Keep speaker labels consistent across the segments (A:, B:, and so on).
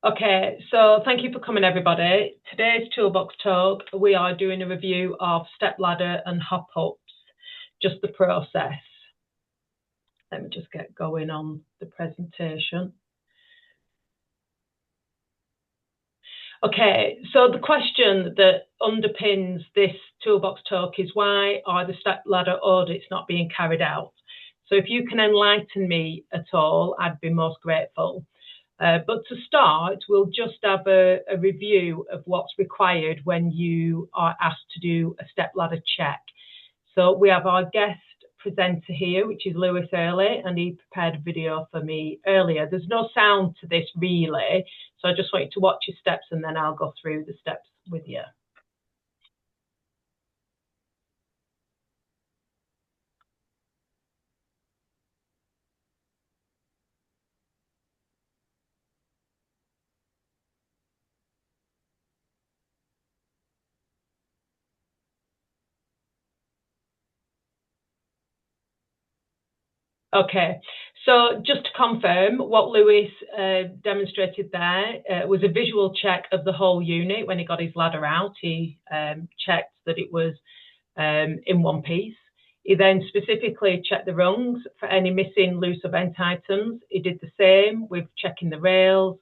A: Okay, so thank you for coming, everybody. Today's Toolbox Talk, we are doing a review of step ladder and hop-ups, just the process. Let me just get going on the presentation. Okay, so the question that underpins this Toolbox Talk is, why are the step ladder audits not being carried out? So if you can enlighten me at all, I'd be most grateful. But to start, we'll just have a review of what's required when you are asked to do a step ladder check. So we have our guest presenter here, which is Lewis Early, and he prepared a video for me earlier. There's no sound to this really, so I just want you to watch your steps and then I'll go through the steps with you. Okay, so just to confirm, what Lewis demonstrated there was a visual check of the whole unit. When he got his ladder out, he checked that it was in one piece. He then specifically checked the rungs for any missing loose or bent items. He did the same with checking the rails.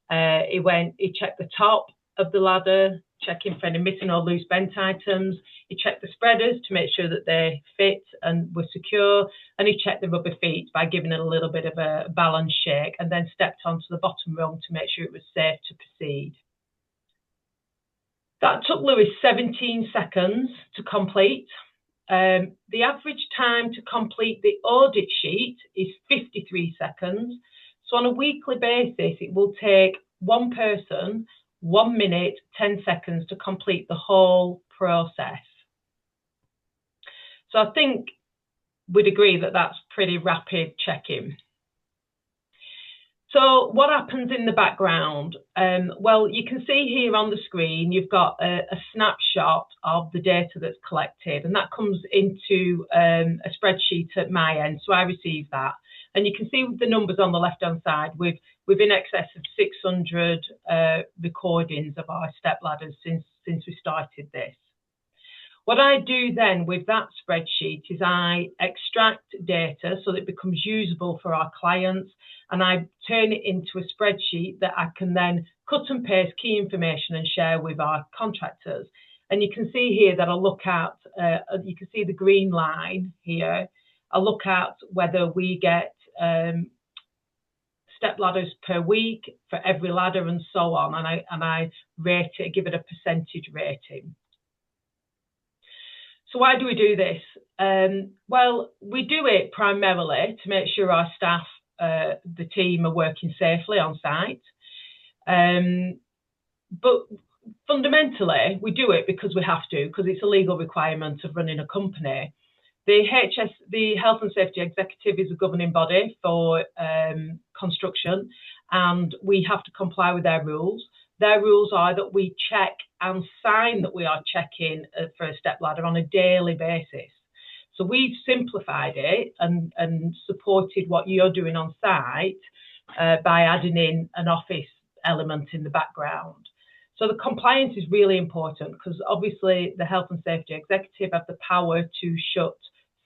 A: He checked the top of the ladder, checking for any missing or loose bent items. He checked the spreaders to make sure that they fit and were secure, and he checked the rubber feet by giving it a little bit of a balance shake, and then stepped onto the bottom rung to make sure it was safe to proceed. That took Lewis 17 seconds to complete. The average time to complete the audit sheet is 53 seconds. So on a weekly basis, it will take one person 1 minute, 10 seconds to complete the whole process. So I think we'd agree that that's pretty rapid checking. So what happens in the background? Well, you can see here on the screen, you've got a snapshot of the data that's collected, and that comes into a spreadsheet at my end. So I receive that. And you can see the numbers on the left-hand side with in excess of 600 recordings of our step ladders since we started this. What I do then with that spreadsheet is I extract data so that it becomes usable for our clients, and I turn it into a spreadsheet that I can then cut and paste key information and share with our contractors. And you can see here that I look at, you can see the green line here. I look at whether we get step ladders per week for every ladder and so on, and I rate it, give it a percentage rating. So why do we do this? Well, we do it primarily to make sure our staff, the team, are working safely on site. But fundamentally, we do it because we have to, because it's a legal requirement of running a company. The Health and Safety Executive is a governing body for construction, and we have to comply with their rules. Their rules are that we check and sign that we are checking for a step ladder on a daily basis. So we've simplified it and supported what you're doing on site by adding in an office element in the background. So the compliance is really important, because obviously the Health and Safety Executive have the power to shut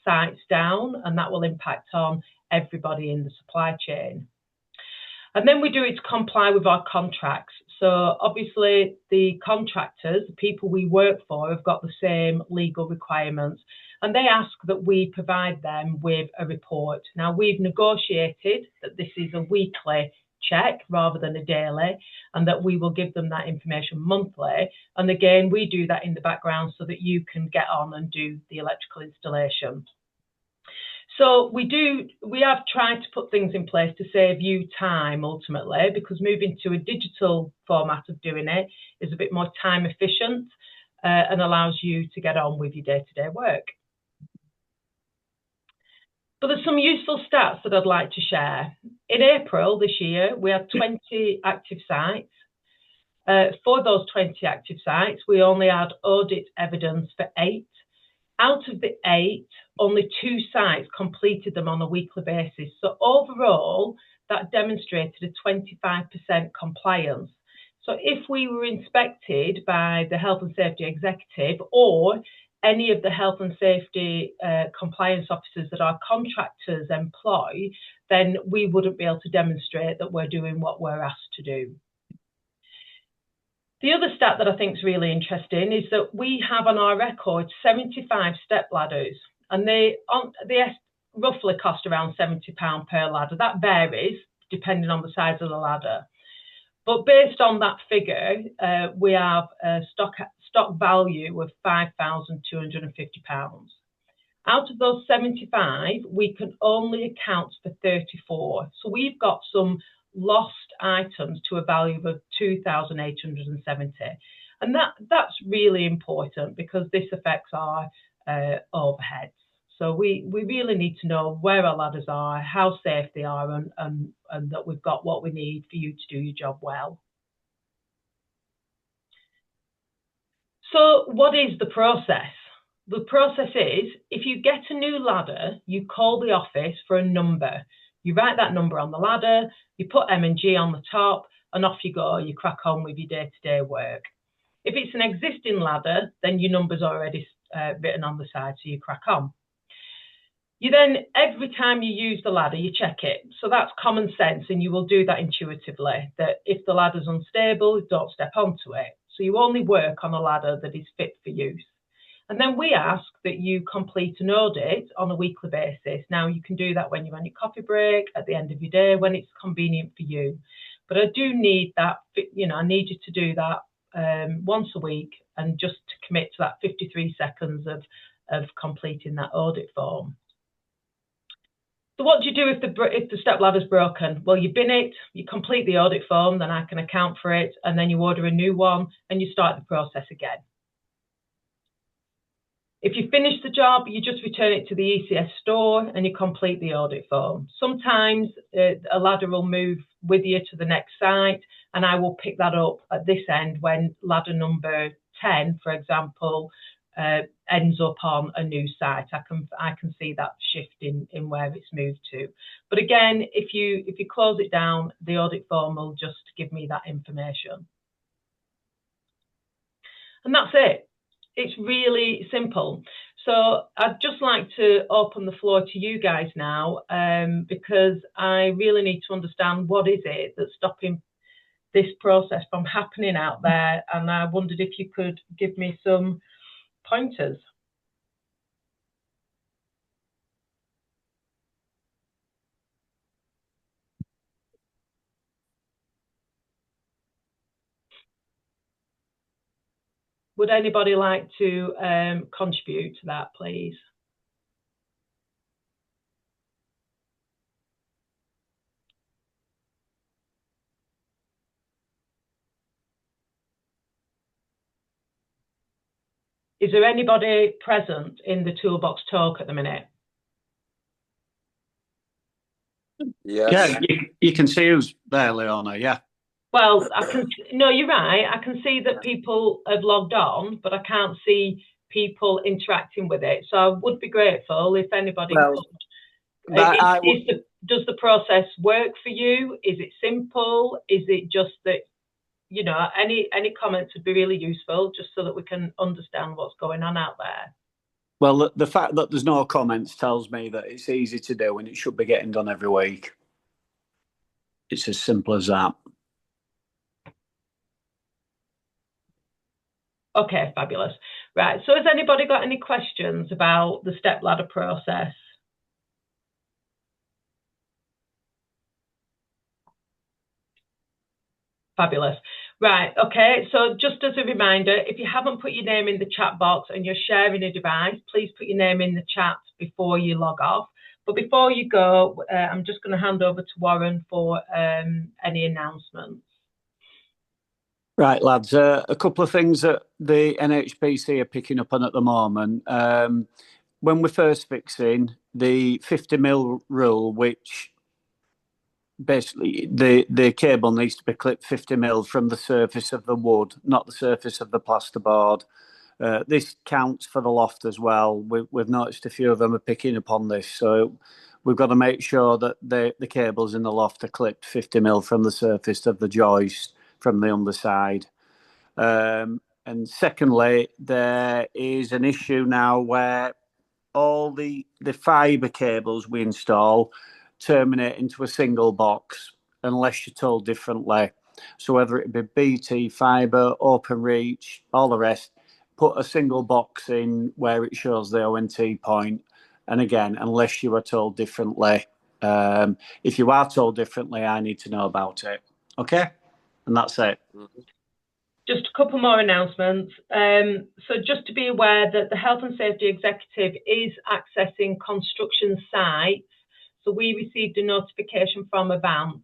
A: sites down, and that will impact on everybody in the supply chain. And then we do it to comply with our contracts. So obviously the contractors, the people we work for, have got the same legal requirements, and they ask that we provide them with a report. Now, we've negotiated that this is a weekly check rather than a daily, and that we will give them that information monthly. And again, we do that in the background so that you can get on and do the electrical installation. So we have tried to put things in place to save you time ultimately, because moving to a digital format of doing it is a bit more time efficient and allows you to get on with your day-to-day work. But there's some useful stats that I'd like to share. In April this year, we had 20 active sites. For those 20 active sites, we only had audit evidence for 8. Out of the 8, only 2 sites completed them on a weekly basis. So overall, that demonstrated a 25% compliance. So if we were inspected by the health and safety executive or any of the health and safety compliance officers that our contractors employ, then we wouldn't be able to demonstrate that we're doing what we're asked to do. The other stat that I think is really interesting is that we have on our record 75 step ladders, and they roughly cost around £70 per ladder. That varies depending on the size of the ladder. But based on that figure, we have a stock value of £5,250. Out of those 75, we can only account for 34. So we've got some lost items to a value of 2,870. And that's really important because this affects our overheads. So we really need to know where our ladders are, how safe they are, and that we've got what we need for you to do your job well. So what is the process? The process is, if you get a new ladder, you call the office for a number. You write that number on the ladder, you put M&G on the top, and off you go. You crack on with your day-to-day work. If it's an existing ladder, then your number's already written on the side, so you crack on. You then, every time you use the ladder, you check it. So that's common sense, and you will do that intuitively, that if the ladder's unstable, don't step onto it. So you only work on a ladder that is fit for use. And then we ask that you complete an audit on a weekly basis. Now, you can do that when you're on your coffee break, at the end of your day, when it's convenient for you. But I do need that, I need you to do that once a week and just to commit to that 53 seconds of completing that audit form. So what do you do if the step ladder's broken? Well, you bin it, you complete the audit form, then I can account for it, and then you order a new one and you start the process again. If you finish the job, you just return it to the ECS store and you complete the audit form. Sometimes a ladder will move with you to the next site, and I will pick that up at this end when ladder number 10, for example, ends up on a new site. I can see that shift in where it's moved to. But again, if you close it down, the audit form will just give me that information. And that's it. It's really simple. So I'd just like to open the floor to you guys now, because I really need to understand what is it that's stopping this process from happening out there. And I wondered if you could give me some pointers. Would anybody like to contribute to that, please? Is there anybody present in the Toolbox talk at the minute?
B: Yes. Yeah, you can see who's there, Leona, yeah.
A: Well, no, you're right. I can see that people have logged on, but I can't see people interacting with it. So I would be grateful if anybody could. Does the process work for you? Is it simple? Is it just that, any comments would be really useful just so that we can understand what's going on out there?
B: Well, the fact that there's no comments tells me that it's easy to do and it should be getting done every week. It's as simple as that.
A: Okay, fabulous. Right, so has anybody got any questions about the step ladder process? Fabulous. Right, okay, so just as a reminder, if you haven't put your name in the chat box and you're sharing a device, please put your name in the chat before you log off. But before you go, I'm just going to hand over to Warren for any announcements.
B: Right, lads, a couple of things that the NHPC are picking up on at the moment. When we're first fixing the 50mm rule, which basically the cable needs to be clipped 50mm from the surface of the wood, not the surface of the plasterboard. This counts for the loft as well. We've noticed a few of them are picking up on this. So we've got to make sure that the cables in the loft are clipped 50 mil from the surface of the joist from the underside. And secondly, there is an issue now where all the fibre cables we install terminate into a single box unless you're told differently. So whether it be BT, fibre, OpenReach, all the rest, put a single box in where it shows the ONT point. And again, unless you are told differently, if you are told differently, I need to know about it. Okay? And that's it.
A: Just a couple more announcements. So just to be aware that the Health and Safety Executive is accessing construction sites. So we received a notification from Avant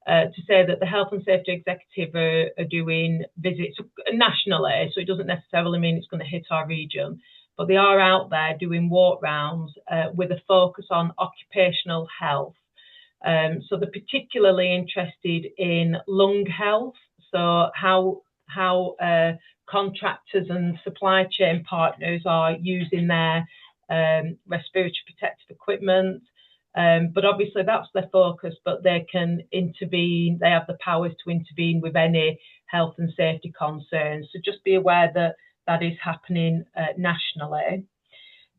A: to say that the Health and Safety Executive are doing visits nationally. So it doesn't necessarily mean it's going to hit our region, but they are out there doing walk rounds with a focus on occupational health. So they're particularly interested in lung health. So how contractors and supply chain partners are using their respiratory protective equipment. But obviously that's their focus, but they can intervene. They have the powers to intervene with any health and safety concerns. So just be aware that that is happening nationally.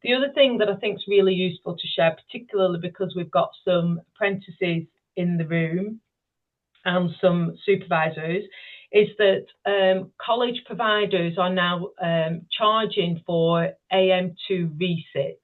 A: The other thing that I think is really useful to share, particularly because we've got some apprentices in the room and some supervisors, is that college providers are now charging for AM2 resits.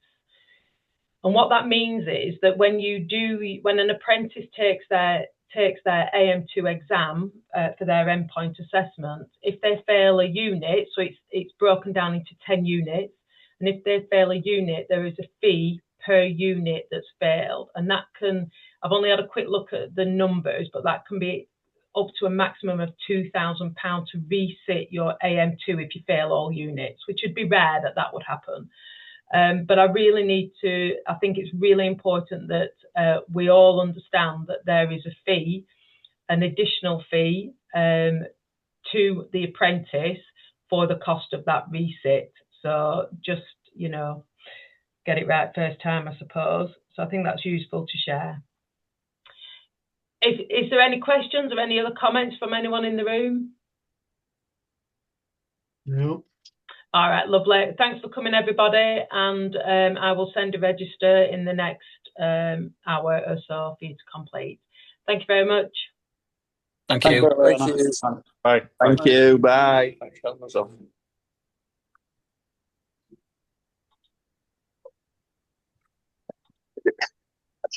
A: And what that means is that when an apprentice takes their AM2 exam for their endpoint assessment, if they fail a unit, so it's broken down into 10 units, and if they fail a unit, there is a fee per unit that's failed. And that can, I've only had a quick look at the numbers, but that can be up to a maximum of £2,000 to resit your AM2 if you fail all units, which would be rare that would happen. But I think it's really important that we all understand that there is a fee, an additional fee to the apprentice for the cost of that resit. So just, get it right first time, I suppose. So I think that's useful to share. Is there any questions or any other comments from anyone in the room?
C: No.
A: All right, lovely. Thanks for coming, everybody. And I will send a register in the next hour or so for you to complete. Thank you very much.
D: Thank you.
C: Thank you.
B: Bye.
C: Thank you. Bye. Thanks,